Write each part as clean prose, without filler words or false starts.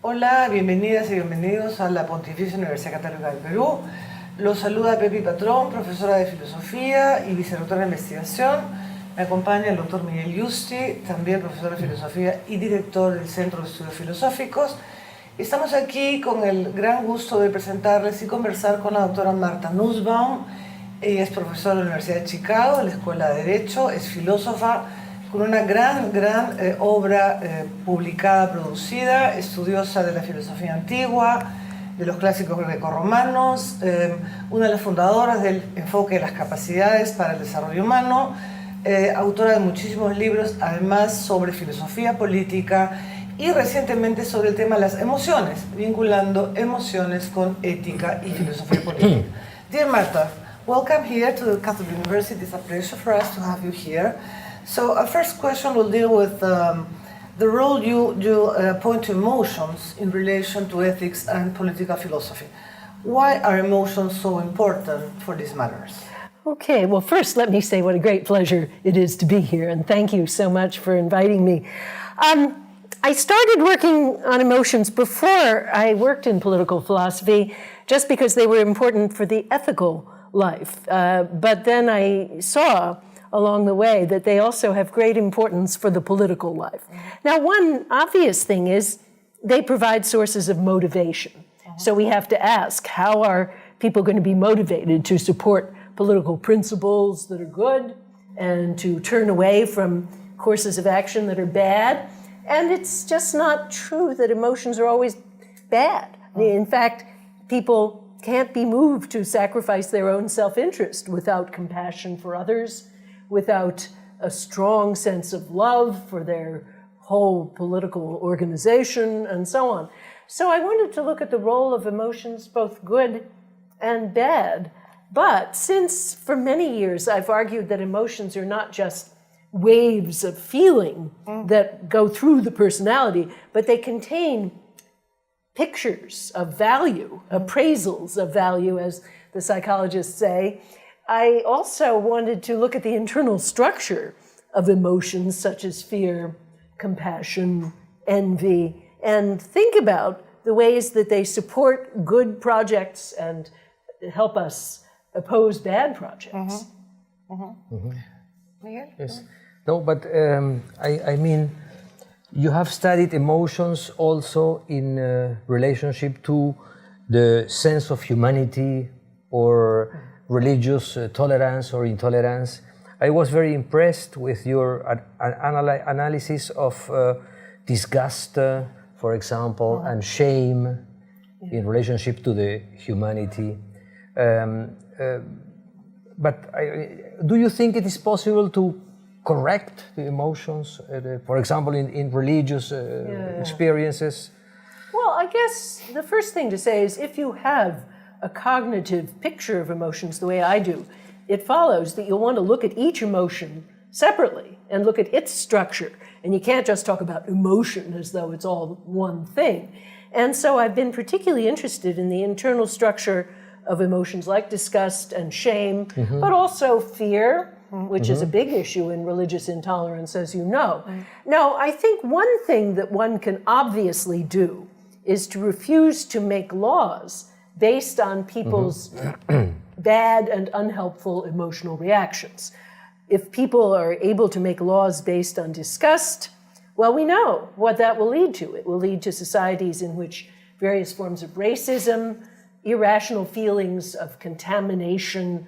Hola, bienvenidas y bienvenidos a la Pontificia Universidad Católica del Perú. Los saluda Pepi Patrón, profesora de filosofía y vicerrectora de investigación. Me acompaña el doctor Miguel, también profesor de filosofía y director del Centro de Estudios Filosóficos. Estamos aquí con el gran gusto de presentarles y conversar con la doctora Marta Nussbaum. Ella es profesora de la Universidad de Chicago, de la Escuela de Derecho, es filósofa, con una gran obra publicada, producida, estudiosa de la filosofía antigua, de los clásicos grecorromanos, una de las fundadoras del enfoque de las capacidades para el desarrollo humano, autora de muchísimos libros, además sobre filosofía política y recientemente sobre el tema de las emociones, vinculando emociones con ética y filosofía política. Dear Marta, welcome here to the Catholic University. It's a pleasure for us to have you here. So our first question will deal with the role you point to emotions in relation to ethics and political philosophy. Why are emotions so important for these matters? Okay, well, first let me say what a great pleasure it is to be here, and thank you so much for inviting me. I started working on emotions before I worked in political philosophy, just because they were important for the ethical life. But then I saw along the way that they also have great importance for the political life. Now, one obvious thing is they provide sources of motivation. So we have to ask, how are people going to be motivated to support political principles that are good and to turn away from courses of action that are bad? And it's just not true that emotions are always bad. In fact, people can't be moved to sacrifice their own self-interest without compassion for others, without a strong sense of love for their whole political organization, and so on. So I wanted to look at the role of emotions, both good and bad. But since for many years I've argued that emotions are not just waves of feeling that go through the personality, but they contain pictures of value, appraisals of value, as the psychologists say, I also wanted to look at the internal structure of emotions such as fear, compassion, envy, and think about the ways that they support good projects and help us oppose bad projects. Miguel? Yes. No, but I mean, you have studied emotions also in relationship to the sense of humanity or religious tolerance or intolerance. I was very impressed with your analysis of disgust, for example, and shame in relationship to the humanity. But do you think it is possible to correct the emotions, for example, in religious experiences? Well, I guess the first thing to say is if you have a cognitive picture of emotions the way I do, it follows that you'll want to look at each emotion separately and look at its structure. And you can't just talk about emotion as though it's all one thing. And so I've been particularly interested in the internal structure of emotions like disgust and shame, but also fear, which is a big issue in religious intolerance, as you know. Now, I think one thing that one can obviously do is to refuse to make laws based on people's bad and unhelpful emotional reactions. If people are able to make laws based on disgust, well, we know what that will lead to. It will lead to societies in which various forms of racism, irrational feelings of contamination,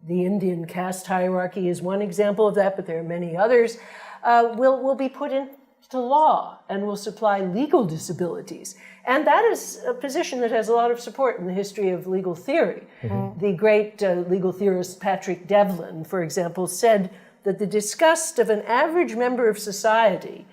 the Indian caste hierarchy is one example of that, but there are many others, will be put into law and will supply legal disabilities. And that is a position that has a lot of support in the history of legal theory. The great legal theorist Patrick Devlin, for example, said that the disgust of an average member of society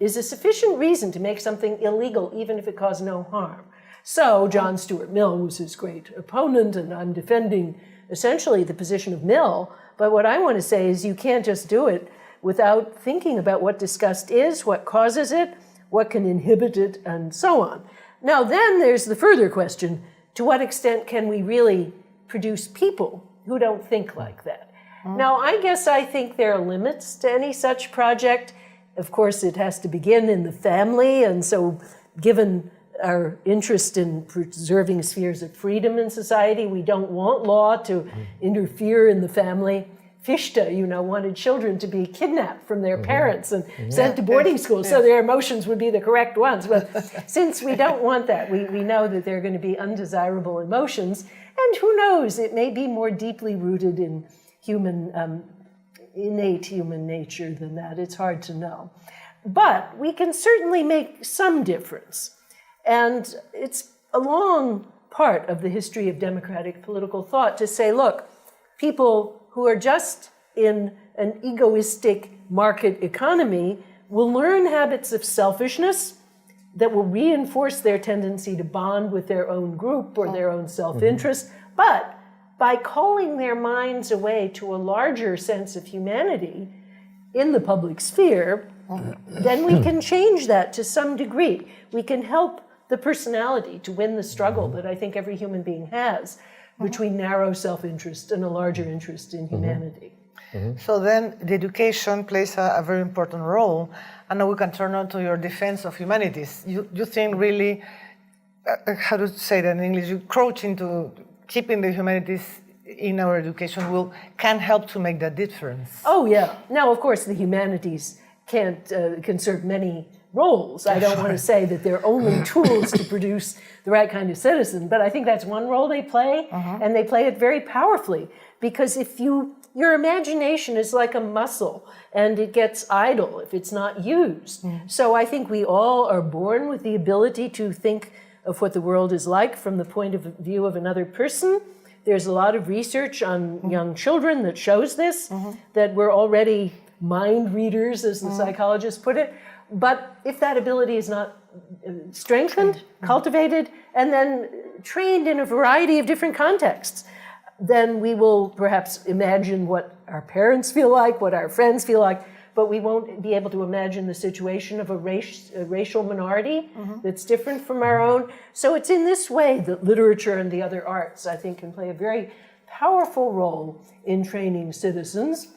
is a sufficient reason to make something illegal, even if it caused no harm. So John Stuart Mill was his great opponent, and I'm defending essentially the position of Mill. But what I want to say is you can't just do it without thinking about what disgust is, what causes it, what can inhibit it, and so on. Now then there's the further question, to what extent can we really produce people who don't think like that? Now I think there are limits to any such project. Of course, it has to begin in the family, and so given our interest in preserving spheres of freedom in society. We don't want law to interfere in the family. Fichte, wanted children to be kidnapped from their parents and sent to boarding school so their emotions would be the correct ones. But since we don't want that, we know that there are going to be undesirable emotions, and who knows, it may be more deeply rooted in innate human nature than that. It's hard to know. But we can certainly make some difference. And it's a long part of the history of democratic political thought to say, look, people who are just in an egoistic market economy will learn habits of selfishness that will reinforce their tendency to bond with their own group or their own self-interest. But by calling their minds away to a larger sense of humanity in the public sphere, then we can change that to some degree. We can help the personality to win the struggle that I think every human being has between narrow self-interest and a larger interest in humanity. So then the education plays a very important role, and now we can turn on to your defense of humanities. You think really, how to say that in English, you crouch into keeping the humanities in our education can help to make that difference. Oh yeah. Now, of course, the humanities can serve many roles. I don't want to say that they're only tools to produce the right kind of citizen, but I think that's one role they play, and they play it very powerfully. Because if your imagination is like a muscle, and it gets idle if it's not used. So I think we all are born with the ability to think of what the world is like from the point of view of another person. There's a lot of research on young children that shows this, that we're already mind readers, as the psychologists put it. But if that ability is not strengthened, cultivated, and then trained in a variety of different contexts, then we will perhaps imagine what our parents feel like, what our friends feel like, but we won't be able to imagine the situation of a racial minority that's different from our own. So it's in this way that literature and the other arts, I think, can play a very powerful role in training citizens.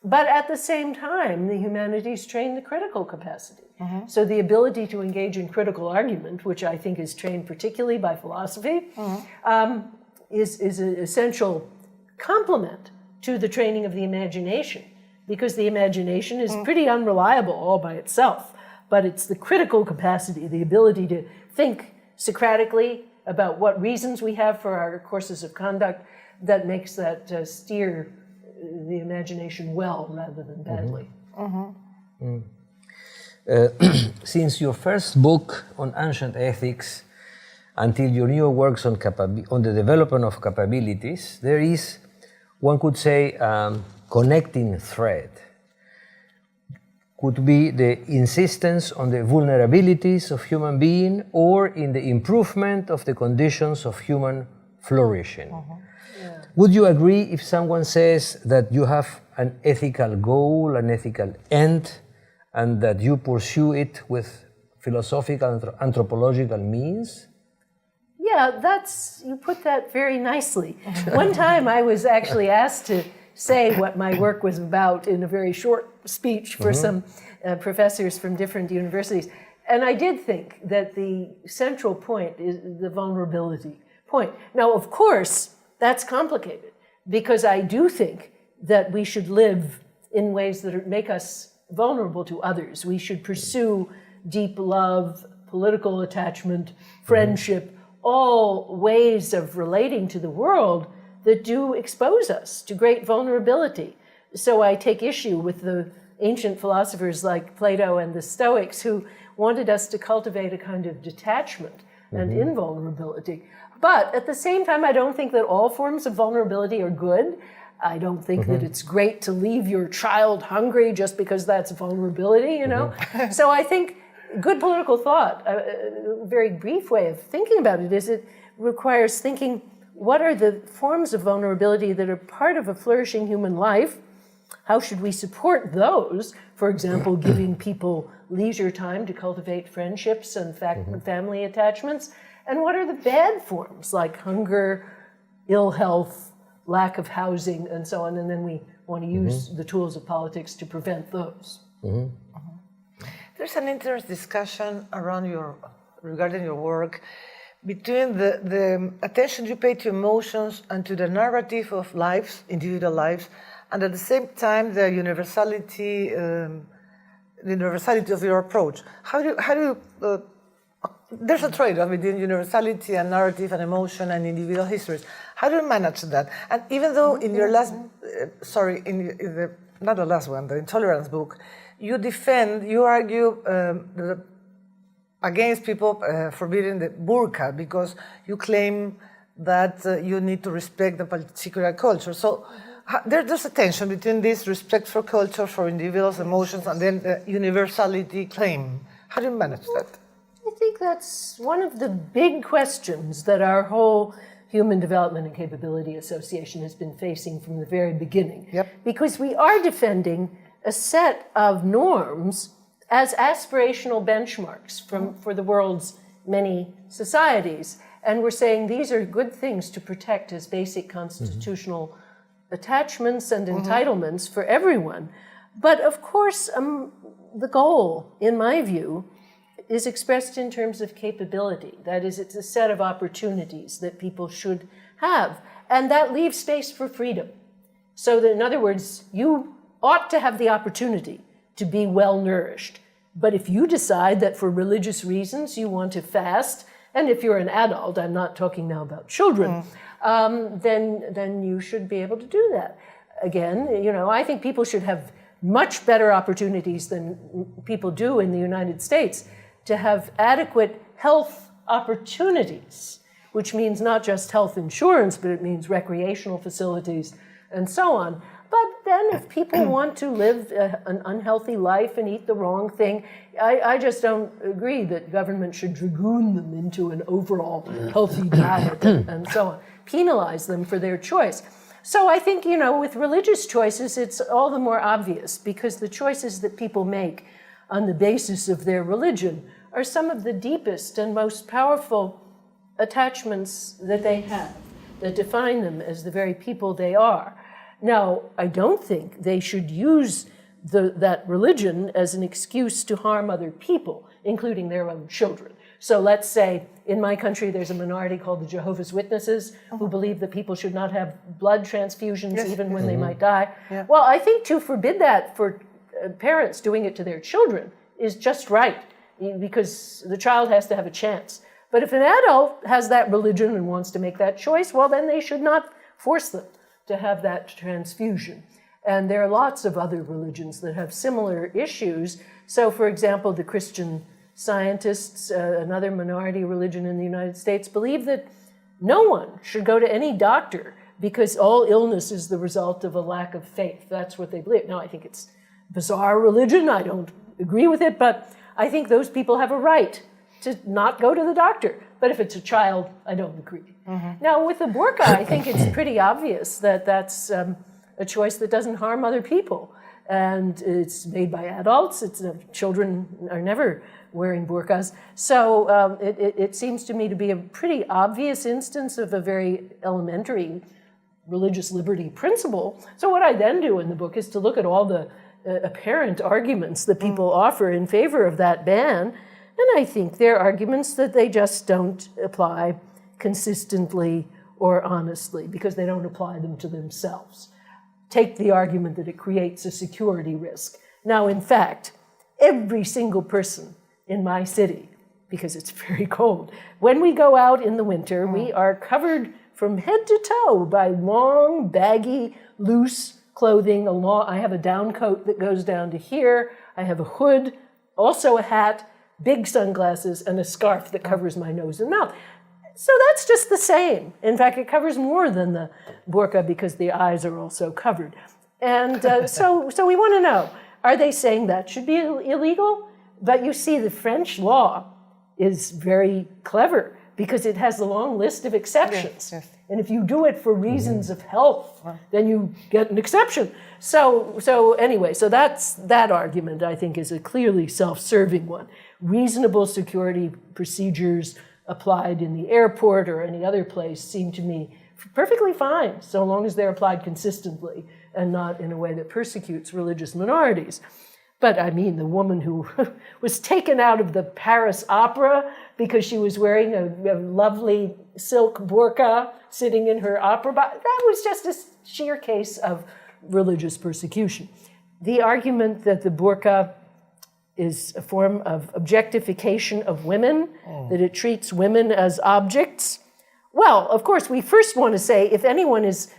But at the same time, the humanities train the critical capacity. So the ability to engage in critical argument, which I think is trained particularly by philosophy, is an essential complement to the training of the imagination, because the imagination is pretty unreliable all by itself. But it's the critical capacity, the ability to think Socratically about what reasons we have for our courses of conduct, that makes that steer the imagination well rather than badly. Since your first book on ancient ethics until your new works on the development of capabilities, there is, one could say, connecting thread. Could be the insistence on the vulnerabilities of human being or in the improvement of the conditions of human flourishing. Would you agree if someone says that you have an ethical goal, an ethical end, and that you pursue it with philosophical, anthropological means? Yeah, you put that very nicely. One time I was actually asked to say what my work was about in a very short speech for some professors from different universities. And I did think that the central point is the vulnerability point. Now, of course, that's complicated, because I do think that we should live in ways that make us vulnerable to others. We should pursue deep love, political attachment, friendship, all ways of relating to the world that do expose us to great vulnerability. So I take issue with the ancient philosophers like Plato and the Stoics, who wanted us to cultivate a kind of detachment and invulnerability. But at the same time, I don't think that all forms of vulnerability are good. I don't think that it's great to leave your child hungry just because that's vulnerability, you know? So I think good political thought, a very brief way of thinking about it, is it requires thinking, what are the forms of vulnerability that are part of a flourishing human life? How should we support those? For example, giving people leisure time to cultivate friendships and family attachments. And what are the bad forms, like hunger, ill health, lack of housing, and so on? And then we want to use the tools of politics to prevent those. There's an interesting discussion around your regarding your work, between the attention you pay to emotions and to the narrative of lives, individual lives, and at the same time the universality of your approach. How do you there's a trade-off between universality and narrative and emotion and individual histories. How do you manage that? And even though in your last, not the last one, the intolerance book, you argue against people forbidding the burqa because you claim that you need to respect the particular culture. So there's a tension between this respect for culture, for individuals' emotions, and then the universality claim. How do you manage that? I think that's one of the big questions that our whole Human Development and Capability Association has been facing from the very beginning. Yep. Because we are defending a set of norms as aspirational benchmarks for the world's many societies. And we're saying these are good things to protect as basic constitutional attachments and entitlements for everyone. But of course, the goal, in my view, is expressed in terms of capability. That is, it's a set of opportunities that people should have. And that leaves space for freedom. So that, in other words, you ought to have the opportunity to be well-nourished. But if you decide that for religious reasons you want to fast, and if you're an adult, I'm not talking now about children, then you should be able to do that. Again, I think people should have much better opportunities than people do in the United States to have adequate health opportunities, which means not just health insurance, but it means recreational facilities and so on. But then if people want to live an unhealthy life and eat the wrong thing, I just don't agree that government should dragoon them into an overall healthy diet and so on, penalize them for their choice. So I think, with religious choices, it's all the more obvious because the choices that people make on the basis of their religion are some of the deepest and most powerful attachments that they have, that define them as the very people they are. Now, I don't think they should use that religion as an excuse to harm other people, including their own children. So let's say in my country there's a minority called the Jehovah's Witnesses who believe that people should not have blood transfusions even when they might die. Yeah. Well, I think to forbid that for parents doing it to their children is just right, because the child has to have a chance. But if an adult has that religion and wants to make that choice, well, then they should not force them to have that transfusion. And there are lots of other religions that have similar issues. So, for example, the Christian Scientists, another minority religion in the United States, believe that no one should go to any doctor because all illness is the result of a lack of faith. That's what they believe. Now, I think it's bizarre religion. I don't agree with it, but I think those people have a right to not go to the doctor. But if it's a child, I don't agree. Now, with the burqa, I think it's pretty obvious that that's a choice that doesn't harm other people. And it's made by adults. Children are never wearing burqas. So it seems to me to be a pretty obvious instance of a very elementary religious liberty principle. So what I then do in the book is to look at all the apparent arguments that people offer in favor of that ban. And I think they're arguments that they just don't apply consistently or honestly because they don't apply them to themselves. Take the argument that it creates a security risk. Now, in fact, every single person in my city, because it's very cold, when we go out in the winter, we are covered from head to toe by long, baggy, loose clothing. I have a down coat that goes down to here. I have a hood, also a hat, big sunglasses, and a scarf that covers my nose and mouth. So that's just the same. In fact, it covers more than the burqa because the eyes are also covered. And so we want to know, are they saying that should be illegal? But you see, the French law is very clever because it has a long list of exceptions. Yes. And if you do it for reasons of health, then you get an exception. So anyway, so that argument, I think, is a clearly self-serving one. Reasonable security procedures applied in the airport or any other place seem to me perfectly fine, so long as they're applied consistently and not in a way that persecutes religious minorities. But I mean, the woman who was taken out of the Paris Opera because she was wearing a lovely silk burqa sitting in her opera box, that was just a sheer case of religious persecution. The argument that the burqa is a form of objectification of women, that it treats women as objects. Well, of course, we first want to say if anyone is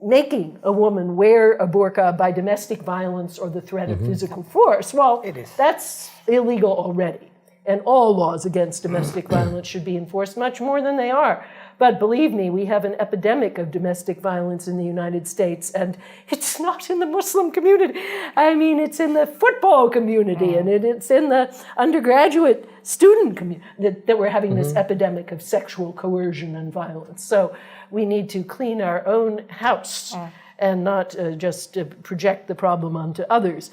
making a woman wear a burqa by domestic violence or the threat of physical force, well, that's illegal already. And all laws against domestic violence should be enforced much more than they are. But believe me, we have an epidemic of domestic violence in the United States, and it's not in the Muslim community. I mean, it's in the football community, and it's in the undergraduate student community that we're having this epidemic of sexual coercion and violence. So we need to clean our own house and not just project the problem onto others.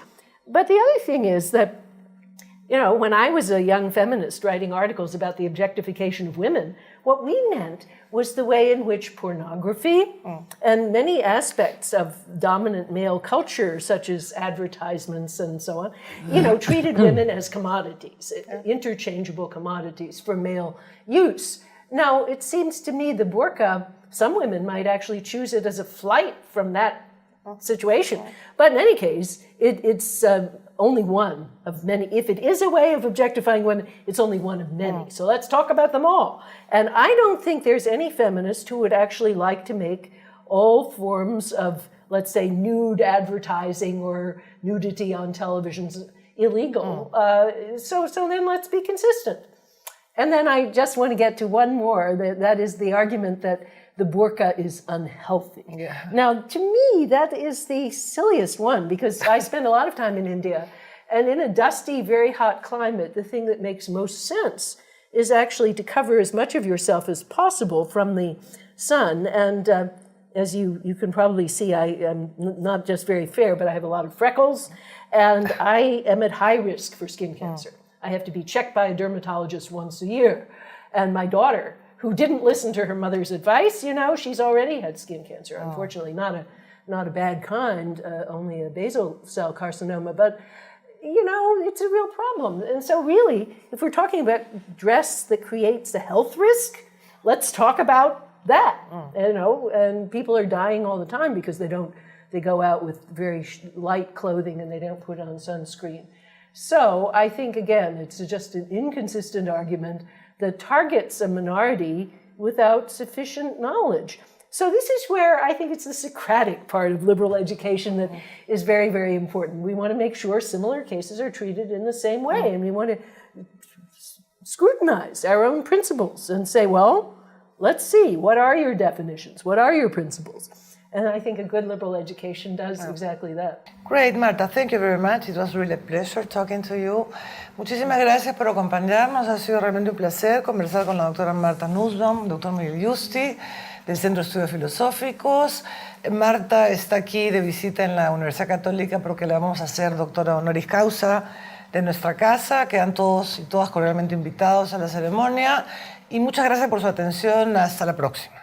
But the other thing is that, you know, when I was a young feminist writing articles about the objectification of women, what we meant was the way in which pornography and many aspects of dominant male culture, such as advertisements and so on, you know, treated women as commodities, interchangeable commodities for male use. Now, it seems to me the burqa, some women might actually choose it as a flight from that situation. But in any case, it's only one of many. If it is a way of objectifying women, it's only one of many. So let's talk about them all. And I don't think there's any feminist who would actually like to make all forms of, let's say, nude advertising or nudity on televisions illegal. So then let's be consistent. And then I just want to get to one more. That is the argument that the burqa is unhealthy. Yeah. Now, to me, that is the silliest one, because I spend a lot of time in India, and in a dusty, very hot climate, the thing that makes most sense is actually to cover as much of yourself as possible from the sun. And as you can probably see, I am not just very fair, but I have a lot of freckles, and I am at high risk for skin cancer. I have to be checked by a dermatologist once a year. And my daughter, who didn't listen to her mother's advice, you know, she's already had skin cancer. Unfortunately, not a bad kind, only a basal cell carcinoma, but, you know, it's a real problem. And so really, if we're talking about dress that creates a health risk, let's talk about that, you know, and people are dying all the time because they go out with very light clothing and they don't put on sunscreen. So I think, again, it's just an inconsistent argument that targets a minority without sufficient knowledge. So this is where I think it's the Socratic part of liberal education that is very, very important. We want to make sure similar cases are treated in the same way, and we want to scrutinize our own principles and say, well, let's see, what are your definitions? What are your principles? And I think a good liberal education does exactly that. Great, Marta. Thank you very much. It was really a pleasure talking to you. Muchísimas gracias por acompañarnos. Ha sido realmente un placer conversar con la doctora Marta Nussbaum, doctor Miguel Yusti, del Centro de Estudios Filosóficos. Marta está aquí de visita en la Universidad Católica porque le vamos a hacer doctora honoris causa de nuestra casa. Quedan todos y todas cordialmente invitados a la ceremonia. Y muchas gracias por su atención. Hasta la próxima.